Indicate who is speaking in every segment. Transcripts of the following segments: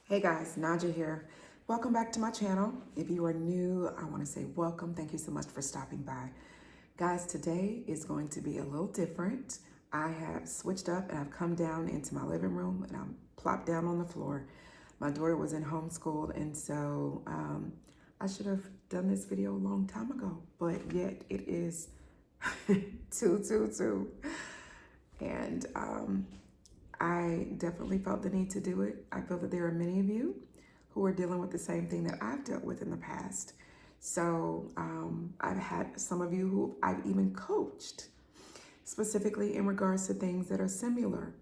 Speaker 1: Hey guys, Naja here. Welcome back to my channel. If you are new, I want to say welcome. Thank you so much for stopping by. Guys, today is going to be a little different. I have switched up and I've come down into my living room and I'm plopped down on the floor. My daughter was in homeschool and so I should have done this video a long time ago, but yet it is 2:22. And I definitely felt the need to do it. I feel that there are many of you who are dealing with the same thing that I've dealt with in the past. So I've had some of you who I've even coached, specifically in regards to things that are similar.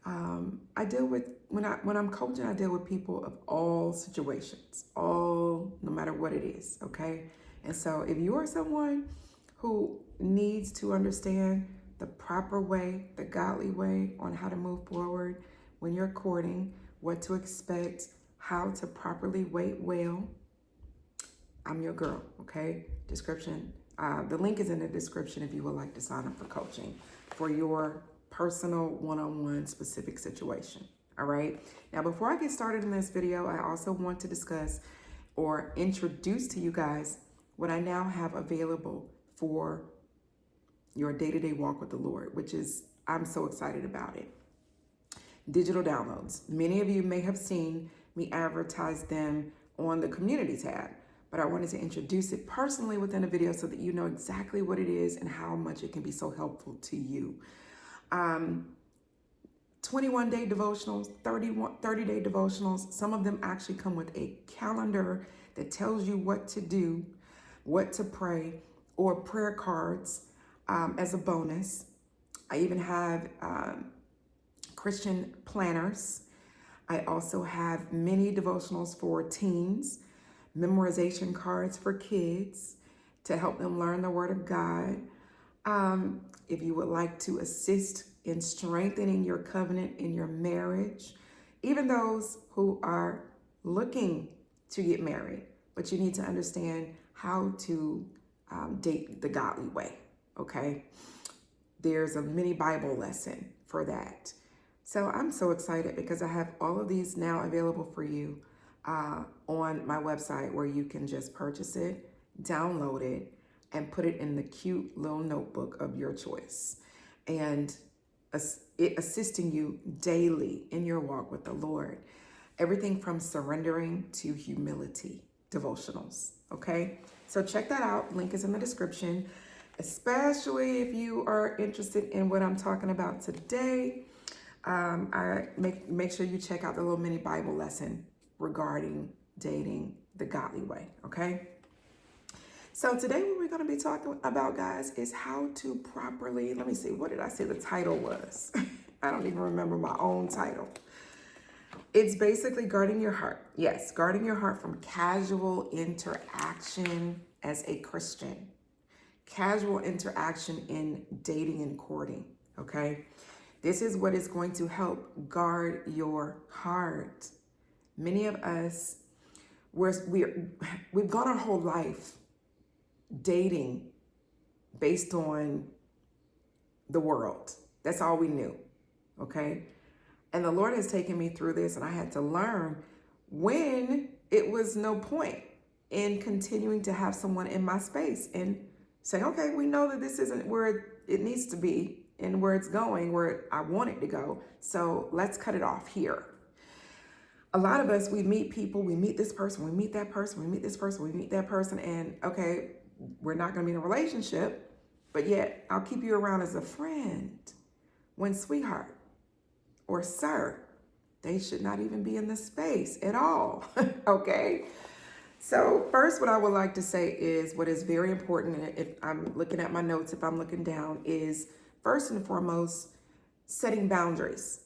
Speaker 1: I deal with, when I'm coaching, I deal with people of all situations, no matter what it is, okay? And so if you are someone who needs to understand the proper way, the godly way on how to move forward when you're courting, what to expect, how to properly wait well, I'm your girl, okay? Description, the link is in the description if you would like to sign up for coaching for your personal one-on-one specific situation, all right? Now, before I get started in this video, I also want to discuss or introduce to you guys what I now have available for your day-to-day walk with the Lord, which is, I'm so excited about it. Digital downloads. Many of you may have seen me advertise them on the community tab, but I wanted to introduce it personally within a video so that you know exactly what it is and how much it can be so helpful to you. 21-day devotionals, 30-day devotionals. Some of them actually come with a calendar that tells you what to do, what to pray, or prayer cards as a bonus. I even have Christian planners. I also have mini devotionals for teens, memorization cards for kids to help them learn the Word of God. If you would like to assist in strengthening your covenant in your marriage, even those who are looking to get married, but you need to understand how to date the godly way, okay? There's a mini Bible lesson for that. So I'm so excited because I have all of these now available for you on my website where you can just purchase it, download it, and put it in the cute little notebook of your choice. And it assisting you daily in your walk with the Lord. Everything from surrendering to humility devotionals, okay? So check that out. Link is in the description, especially if you are interested in what I'm talking about today. I make sure you check out the little mini Bible lesson regarding dating the godly way, okay? So today what we're going to be talking about, guys, is how to properly, let me see, what did I say the title was? I don't even remember my own title. It's basically guarding your heart. Yes, guarding your heart from casual interaction as a Christian. Casual interaction in dating and courting, okay? This is what is going to help guard your heart. Many of us, we've gone our whole life dating based on the world. That's all we knew, okay? And the Lord has taken me through this, and I had to learn when it was no point in continuing to have someone in my space and say, okay, we know that this isn't where it needs to be and where it's going, where I want it to go. So let's cut it off here. A lot of us, we meet people, we meet this person, we meet that person, we meet this person, we meet that person, and okay, we're not going to be in a relationship, but yet I'll keep you around as a friend. When sweetheart or sir, they should not even be in the space at all, okay? So first, what I would like to say is what is very important, if I'm looking at my notes, if I'm looking down, is first and foremost, setting boundaries.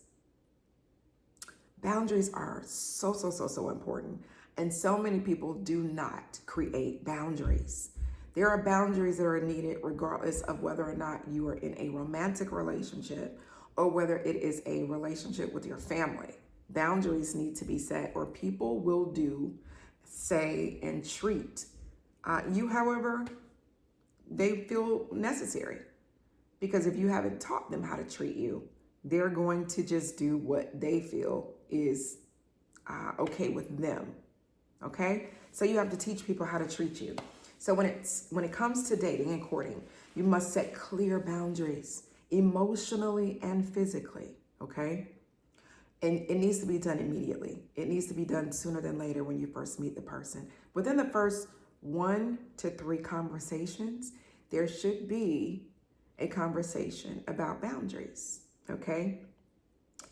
Speaker 1: Boundaries are so important. And so many people do not create boundaries. There are boundaries that are needed regardless of whether or not you are in a romantic relationship or whether it is a relationship with your family. Boundaries need to be set or people will do, say, and treat you however they feel necessary. Because if you haven't taught them how to treat you, they're going to just do what they feel is okay with them. Okay? So you have to teach people how to treat you. So when it comes to dating and courting, you must set clear boundaries, emotionally and physically. Okay? And it needs to be done immediately. It needs to be done sooner than later when you first meet the person. Within the first 1 to 3 conversations, there should be a conversation about boundaries, okay?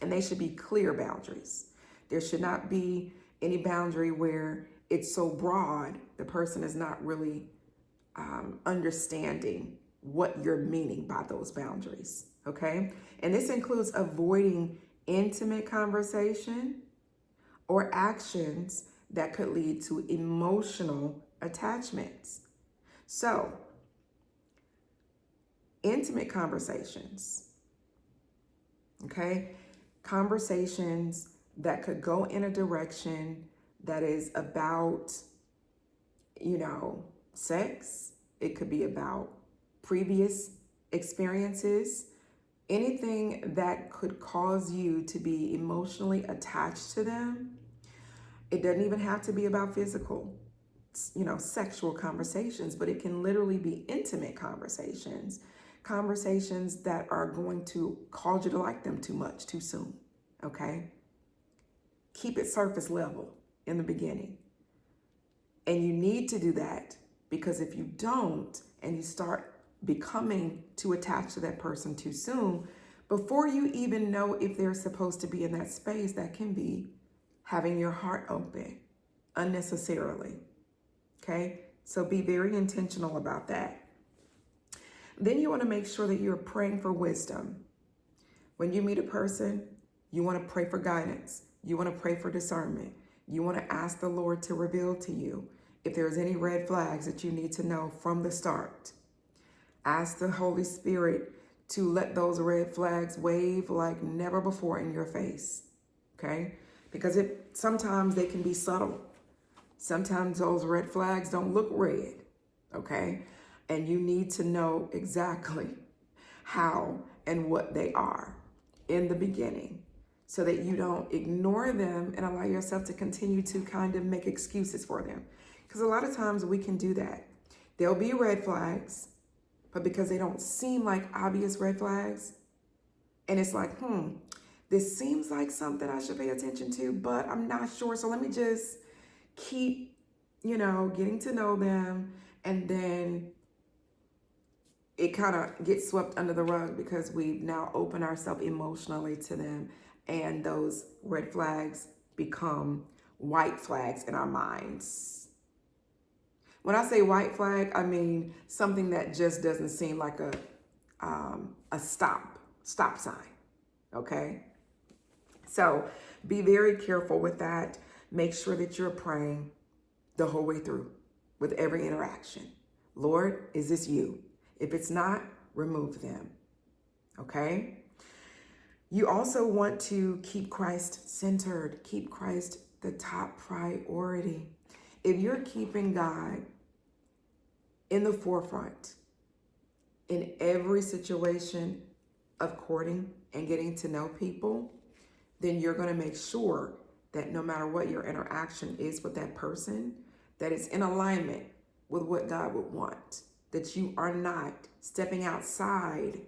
Speaker 1: And they should be clear boundaries. There should not be any boundary where it's so broad, the person is not really understanding what you're meaning by those boundaries, okay? And this includes avoiding intimate conversation or actions that could lead to emotional attachments. So, intimate conversations, okay? Conversations that could go in a direction that is about, sex. It could be about previous experiences, anything that could cause you to be emotionally attached to them. It doesn't even have to be about physical, sexual conversations, but it can literally be intimate conversations that are going to cause you to like them too much, too soon, okay? Keep it surface level in the beginning. And you need to do that because if you don't, and you start becoming too attached to that person too soon, before you even know if they're supposed to be in that space, that can be having your heart open unnecessarily, okay? So be very intentional about that. Then you want to make sure that you're praying for wisdom. When you meet a person, you want to pray for guidance. You want to pray for discernment. You want to ask the Lord to reveal to you if there's any red flags that you need to know from the start. Ask the Holy Spirit to let those red flags wave like never before in your face, okay? Because sometimes they can be subtle. Sometimes those red flags don't look red, okay? And you need to know exactly how and what they are in the beginning so that you don't ignore them and allow yourself to continue to kind of make excuses for them. Because a lot of times we can do that. There'll be red flags, but because they don't seem like obvious red flags, and it's like, this seems like something I should pay attention to, but I'm not sure. So let me just keep, getting to know them, and then it kind of gets swept under the rug because we've now opened ourselves emotionally to them, and those red flags become white flags in our minds. When I say white flag, I mean something that just doesn't seem like a stop sign, okay? So be very careful with that. Make sure that you're praying the whole way through with every interaction. Lord, is this you? If it's not, remove them, okay? You also want to keep Christ centered. Keep Christ the top priority. If you're keeping God in the forefront in every situation of courting and getting to know people, then you're going to make sure that no matter what your interaction is with that person, that it's in alignment with what God would want, that you are not stepping outside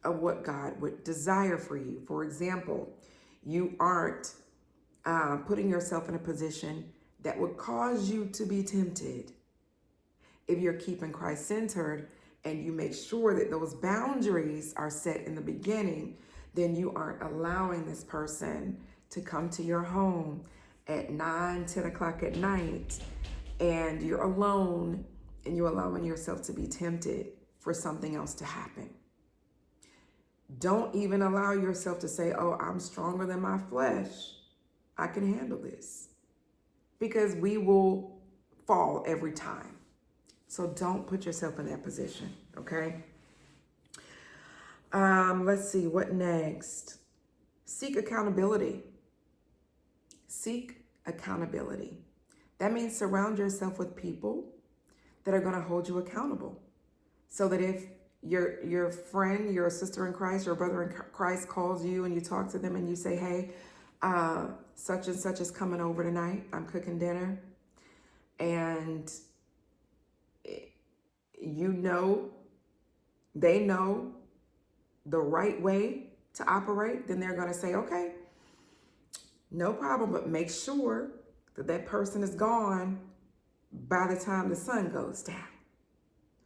Speaker 1: of what God would desire for you. For example, you aren't putting yourself in a position that would cause you to be tempted. If you're keeping Christ centered and you make sure that those boundaries are set in the beginning, then you aren't allowing this person to come to your home at 9, 10 o'clock at night, and you're alone and you're allowing yourself to be tempted for something else to happen. Don't even allow yourself to say, oh, I'm stronger than my flesh. I can handle this. Because we will fall every time. So don't put yourself in that position, okay? Let's see, what next? Seek accountability. Seek accountability. That means surround yourself with people that are going to hold you accountable. So that if your friend, your sister in Christ, your brother in Christ calls you and you talk to them and you say, hey, such and such is coming over tonight. I'm cooking dinner. And you know, they know the right way to operate, then they're going to say, okay, no problem, but make sure that that person is gone by the time the sun goes down.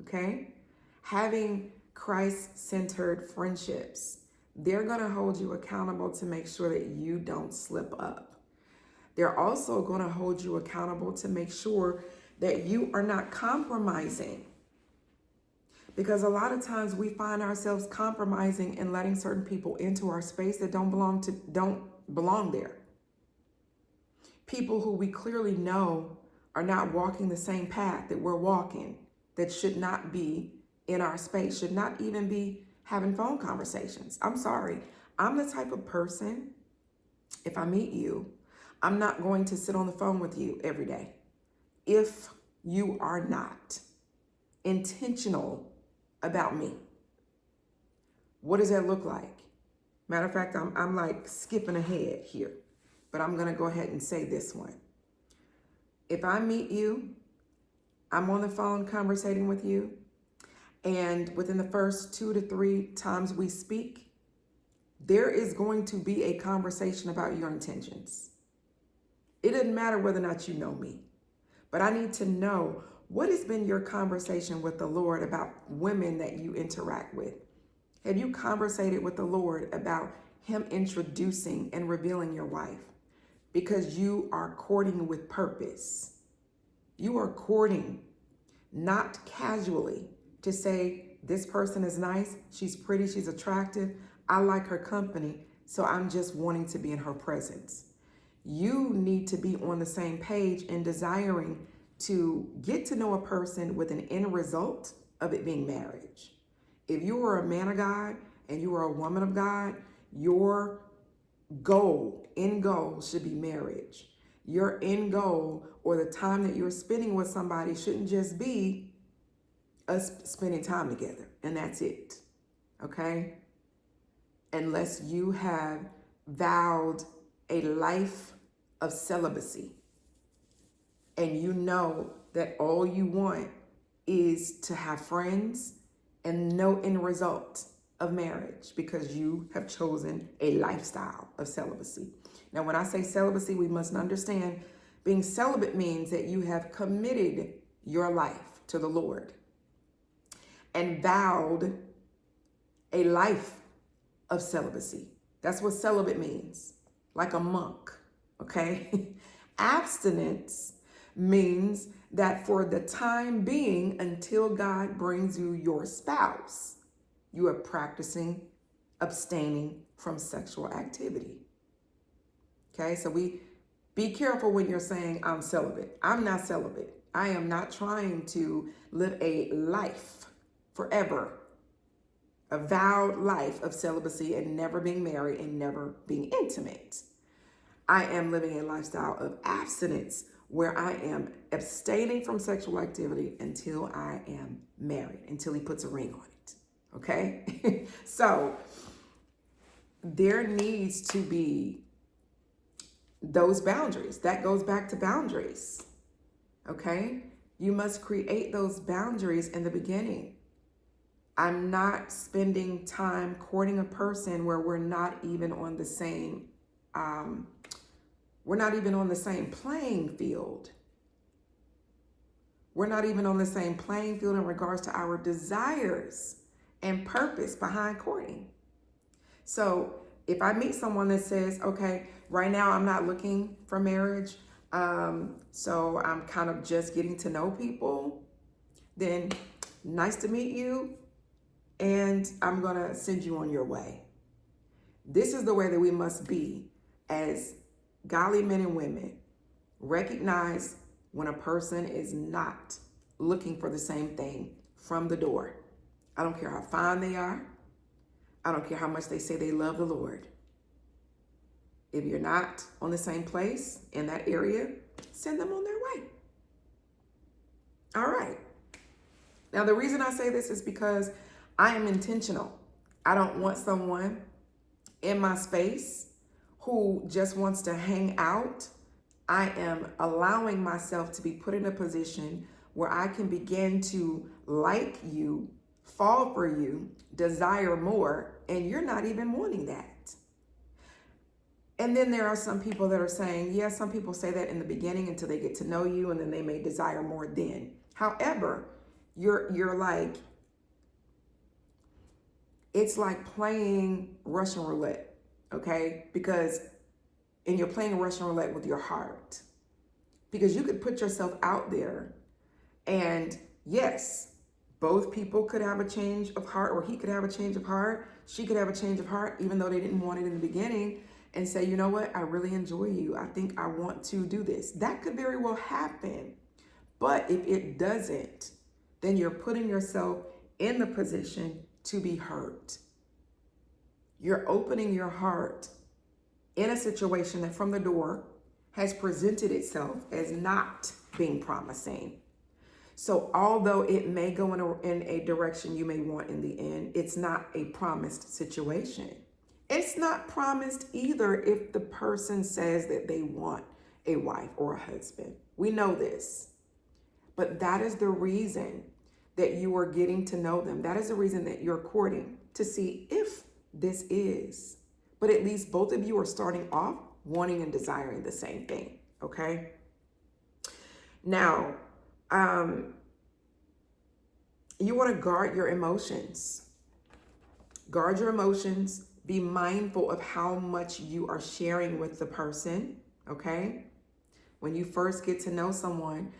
Speaker 1: Okay? Having Christ-centered friendships, they're going to hold you accountable to make sure that you don't slip up. They're also going to hold you accountable to make sure that you are not compromising. Because a lot of times we find ourselves compromising and letting certain people into our space that don't belong there. People who we clearly know are not walking the same path that we're walking, that should not be in our space, should not even be having phone conversations. I'm sorry. I'm the type of person, if I meet you, I'm not going to sit on the phone with you every day. If you are not intentional about me, what does that look like? Matter of fact, I'm like skipping ahead here, but I'm going to go ahead and say this one. If I meet you, I'm on the phone conversating with you, and within the first 2 to 3 times we speak, there is going to be a conversation about your intentions. It doesn't matter whether or not you know me, but I need to know what has been your conversation with the Lord about women that you interact with. Have you conversated with the Lord about him introducing and revealing your wife? Because you are courting with purpose. You are courting not casually to say, this person is nice, she's pretty, she's attractive, I like her company, so I'm just wanting to be in her presence. You need to be on the same page and desiring to get to know a person with an end result of it being marriage. If you are a man of God and you are a woman of God, your end goal should be marriage. Your end goal, or the time that you're spending with somebody, shouldn't just be us spending time together and that's it. Okay? Unless you have vowed a life of celibacy and you know that all you want is to have friends and no end result of marriage because you have chosen a lifestyle of celibacy. Now, when I say celibacy, we must understand being celibate means that you have committed your life to the Lord and vowed a life of celibacy. That's what celibate means, like a monk, okay? Abstinence means that for the time being, until God brings you your spouse, you are practicing abstaining from sexual activity. Okay, so be careful when you're saying I'm celibate. I'm not celibate. I am not trying to live a life forever, a vowed life of celibacy and never being married and never being intimate. I am living a lifestyle of abstinence where I am abstaining from sexual activity until I am married, until he puts a ring on it. Okay? So there needs to be those boundaries. That goes back to boundaries. Okay? You must create those boundaries in the beginning. I'm not spending time courting a person where we're not even on the same playing field. We're not even on the same playing field in regards to our desires and purpose behind courting. So if I meet someone that says, okay, right now I'm not looking for marriage, so I'm kind of just getting to know people, then nice to meet you, and I'm gonna send you on your way. This is the way that we must be as godly men and women. Recognize when a person is not looking for the same thing from the door. I don't care how fine they are. I don't care how much they say they love the Lord. If you're not on the same place in that area, send them on their way. All right. Now, the reason I say this is because I am intentional. I don't want someone in my space who just wants to hang out, I am allowing myself to be put in a position where I can begin to like you, fall for you, desire more, and you're not even wanting that. And then there are some people that are saying, yes, some people say that in the beginning until they get to know you, and then they may desire more then. However, you're like, it's like playing Russian roulette, okay? And you're playing Russian roulette with your heart. Because you could put yourself out there, and yes, both people could have a change of heart, or he could have a change of heart, she could have a change of heart, even though they didn't want it in the beginning, and say, you know what, I really enjoy you. I think I want to do this. That could very well happen. But if it doesn't, then you're putting yourself in the position to be hurt. You're opening your heart in a situation that from the door has presented itself as not being promising. So although it may go in a direction you may want in the end, it's not a promised situation. It's not promised either if the person says that they want a wife or a husband. We know this. But that is the reason that you are getting to know them. That is the reason that you're courting, to see if this is. But at least both of you are starting off wanting and desiring the same thing, okay? Now, you want to guard your emotions. Guard your emotions. Be mindful of how much you are sharing with the person, okay? When you first get to know someone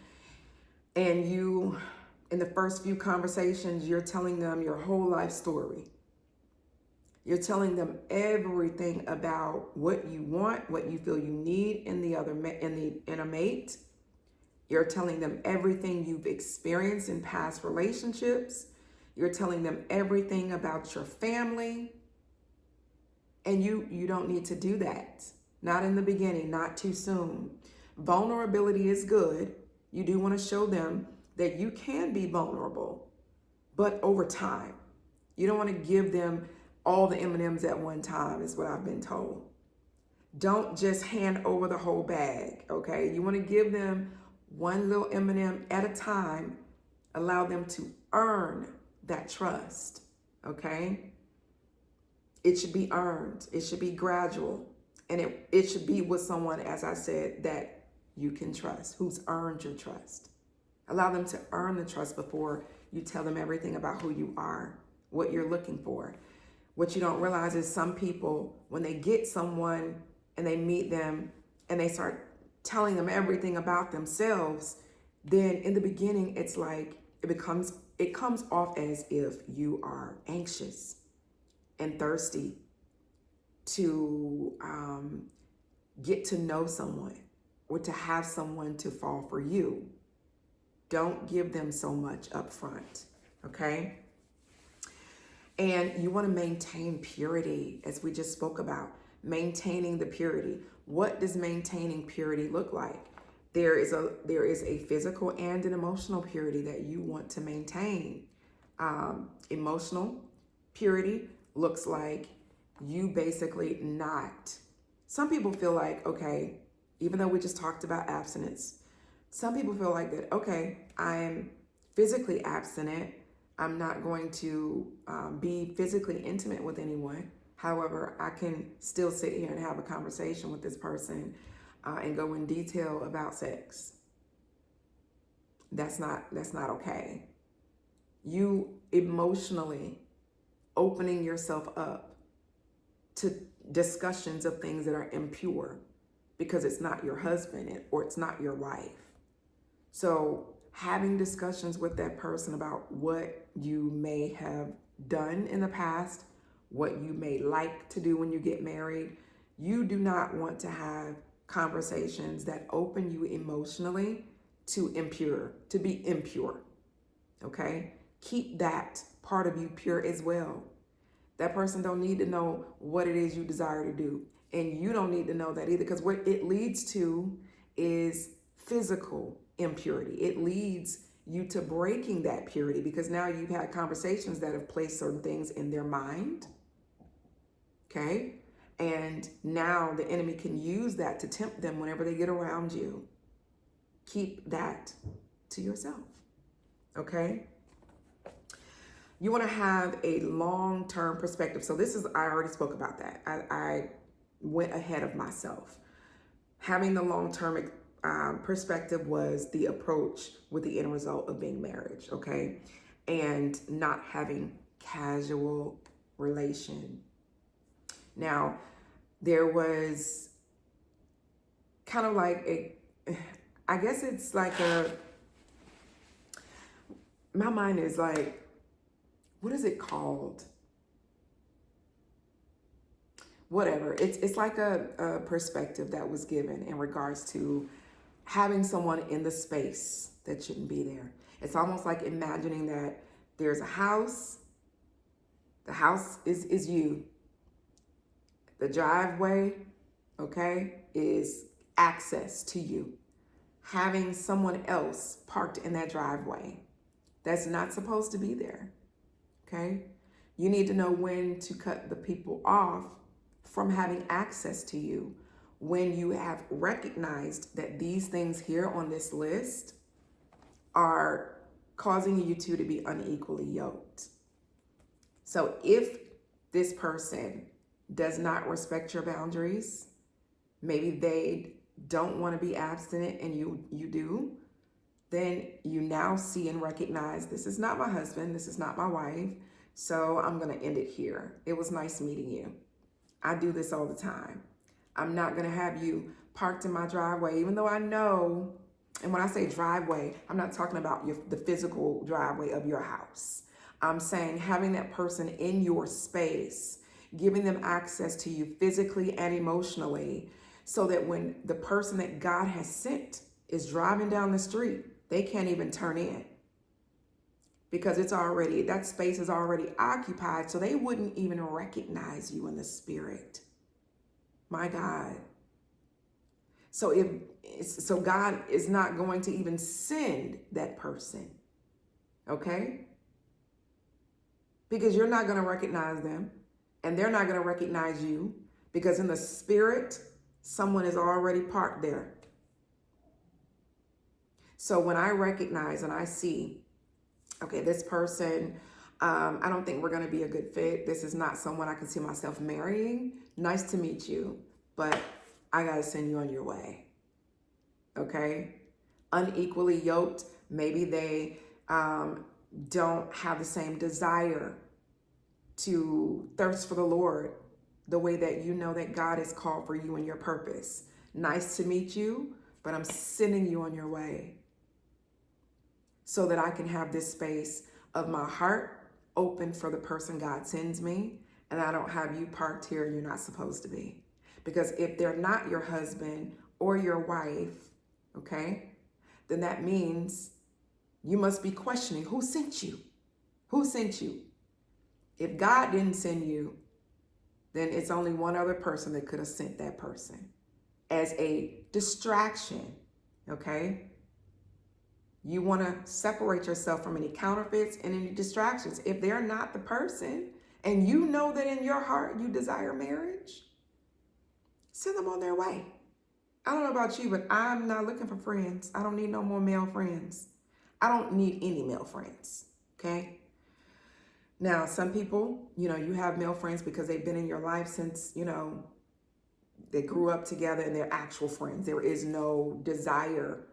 Speaker 1: and you, in the first few conversations, you're telling them your whole life story. You're telling them everything about what you want, what you feel you need in a mate. You're telling them everything you've experienced in past relationships. You're telling them everything about your family. And you don't need to do that. Not in the beginning, not too soon. Vulnerability is good. You do want to show them that you can be vulnerable, but over time. You don't want to give them all the M&Ms at one time, is what I've been told. Don't just hand over the whole bag, okay? You want to give them one little M&M at a time. Allow them to earn that trust, okay? It should be earned. It should be gradual. And it should be with someone, as I said, that you can trust, who's earned your trust. Allow them to earn the trust before you tell them everything about who you are, what you're looking for. What you don't realize is some people, when they get someone and they meet them and they start telling them everything about themselves, then in the beginning, it's like it comes off as if you are anxious and thirsty to get to know someone or to have someone to fall for you. Don't give them so much up front, okay? And you want to maintain purity, as we just spoke about, maintaining the purity. What does maintaining purity look like? There is a physical and an emotional purity that you want to maintain. Emotional purity looks like you basically not. Some people feel like, okay, even though we just talked about abstinence, some people feel like that, okay, I'm physically abstinent. I'm not going to be physically intimate with anyone. However, I can still sit here and have a conversation with this person and go in detail about sex. That's not okay. You emotionally opening yourself up to discussions of things that are impure because it's not your husband or it's not your wife. So having discussions with that person about what you may have done in the past, what you may like to do when you get married. You do not want to have conversations that open you emotionally to be impure, okay? Keep that part of you pure as well. That person don't need to know what it is you desire to do. And you don't need to know that either, because what it leads to is physical impurity. It leads you to breaking that purity because now you've had conversations that have placed certain things in their mind, okay? And now the enemy can use that to tempt them whenever they get around you. Keep that to yourself, okay? You want to have a long-term perspective. So I already spoke about that. I went ahead of myself. Having the long-term perspective was the approach with the end result of being marriage, okay? And not having casual relation. Now, there was kind of like I guess it's like my mind is like, what is it called? Whatever. It's like a perspective that was given in regards to having someone in the space that shouldn't be there. It's almost like imagining that there's a house. The house is you. The driveway, okay, is access to you. Having someone else parked in that driveway that's not supposed to be there, okay? You need to know when to cut the people off from having access to you when you have recognized that these things here on this list are causing you two to be unequally yoked. So if this person does not respect your boundaries, maybe they don't want to be abstinent and you do, then you now see and recognize, this is not my husband, this is not my wife, so I'm going to end it here. It was nice meeting you. I do this all the time. I'm not going to have you parked in my driveway, even though I know, and when I say driveway, I'm not talking about the physical driveway of your house. I'm saying having that person in your space, giving them access to you physically and emotionally, so that when the person that God has sent is driving down the street, they can't even turn in because that space is already occupied, so they wouldn't even recognize you in the spirit. My God. So God is not going to even send that person, okay? Because you're not going to recognize them and they're not going to recognize you, because in the spirit, someone is already parked there. So when I recognize and I see, okay, this person, I don't think we're going to be a good fit. This is not someone I can see myself marrying. Nice to meet you, but I got to send you on your way. Okay? Unequally yoked. Maybe they don't have the same desire to thirst for the Lord the way that you know that God has called for you and your purpose. Nice to meet you, but I'm sending you on your way so that I can have this space of my heart open for the person God sends me, and I don't have you parked here and you're not supposed to be. Because if they're not your husband or your wife, okay, then that means you must be questioning, who sent you? Who sent you? If God didn't send you, then it's only one other person that could have sent that person as a distraction, okay? You want to separate yourself from any counterfeits and any distractions. If they're not the person, and you know that in your heart you desire marriage, send them on their way. I don't know about you, but I'm not looking for friends. I don't need no more male friends. I don't need any male friends, okay? Now, some people, you have male friends because they've been in your life since, they grew up together and they're actual friends. There is no desire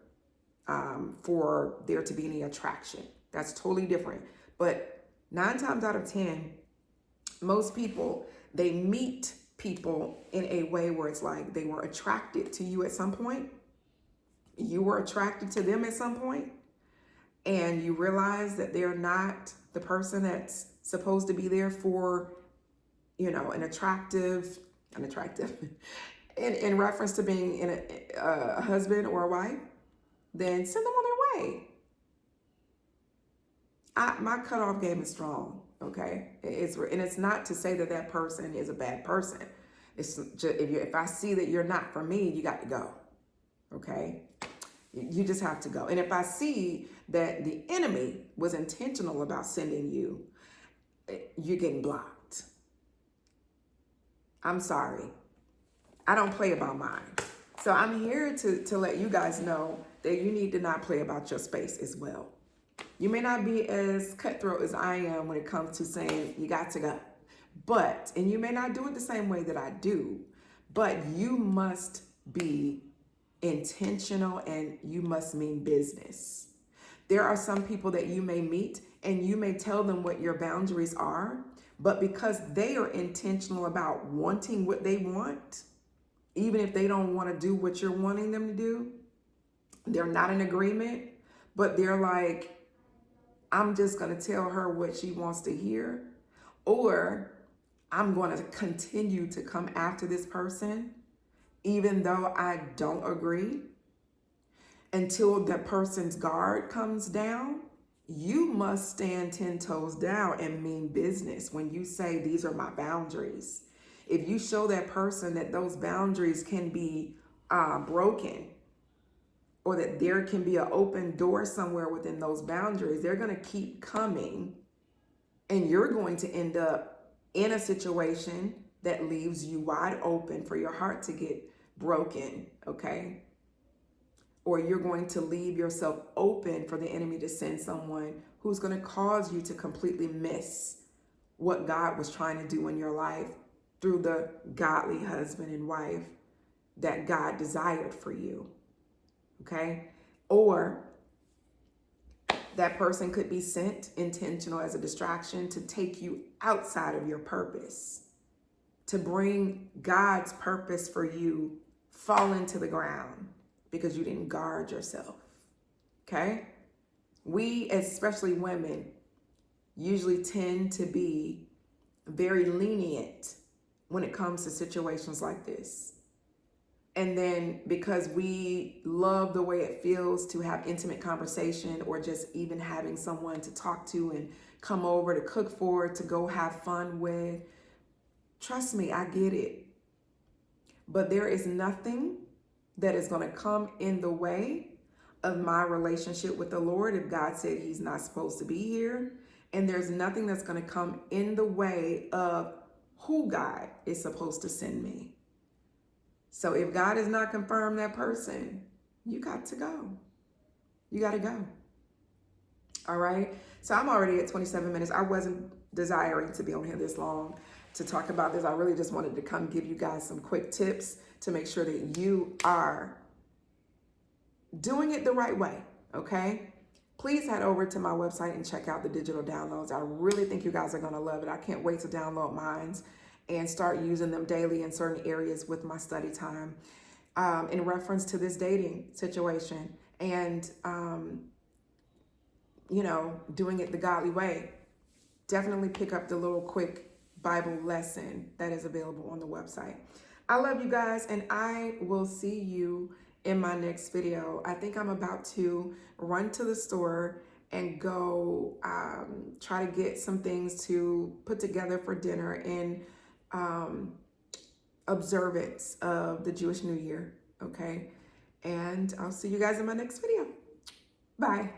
Speaker 1: for there to be any attraction. That's totally different. But 9 times out of 10, most people, they meet people in a way where it's like they were attracted to you at some point. You were attracted to them at some point, and you realize that they're not the person that's supposed to be there for, an attractive, in reference to being in a husband or a wife, then send them on their way. My cutoff game is strong, okay? It's not to say that person is a bad person. It's just, if I see that you're not for me, you got to go, okay? You just have to go. And if I see that the enemy was intentional about sending you, you're getting blocked. I'm sorry. I don't play about mine. So I'm here to let you guys know that you need to not play about your space as well. You may not be as cutthroat as I am when it comes to saying you got to go. And you may not do it the same way that I do, but you must be intentional and you must mean business. There are some people that you may meet and you may tell them what your boundaries are, but because they are intentional about wanting what they want, even if they don't want to do what you're wanting them to do, they're not in agreement, but they're like, I'm just going to tell her what she wants to hear, or I'm going to continue to come after this person, even though I don't agree, until the person's guard comes down. You must stand 10 toes down and mean business when you say, these are my boundaries. If you show that person that those boundaries can be broken, or that there can be an open door somewhere within those boundaries, they're going to keep coming, and you're going to end up in a situation that leaves you wide open for your heart to get broken, okay? Or you're going to leave yourself open for the enemy to send someone who's going to cause you to completely miss what God was trying to do in your life through the godly husband and wife that God desired for you. Okay? Or that person could be sent intentional as a distraction to take you outside of your purpose, to bring God's purpose for you fall into the ground because you didn't guard yourself. Okay? We, especially women, usually tend to be very lenient when it comes to situations like this. And then because we love the way it feels to have intimate conversation, or just even having someone to talk to and come over to cook for, to go have fun with, trust me, I get it. But there is nothing that is going to come in the way of my relationship with the Lord if God said he's not supposed to be here. And there's nothing that's going to come in the way of who God is supposed to send me. So if God has not confirmed that person, you got to go. You got to go. All right. So I'm already at 27 minutes. I wasn't desiring to be on here this long to talk about this. I really just wanted to come give you guys some quick tips to make sure that you are doing it the right way. Okay. Please head over to my website and check out the digital downloads. I really think you guys are going to love it. I can't wait to download mine and start using them daily in certain areas with my study time in reference to this dating situation and, doing it the godly way. Definitely pick up the little quick Bible lesson that is available on the website. I love you guys, and I will see you in my next video. I think I'm about to run to the store and go try to get some things to put together for dinner in observance of the Jewish New Year, okay? And I'll see you guys in my next video. Bye.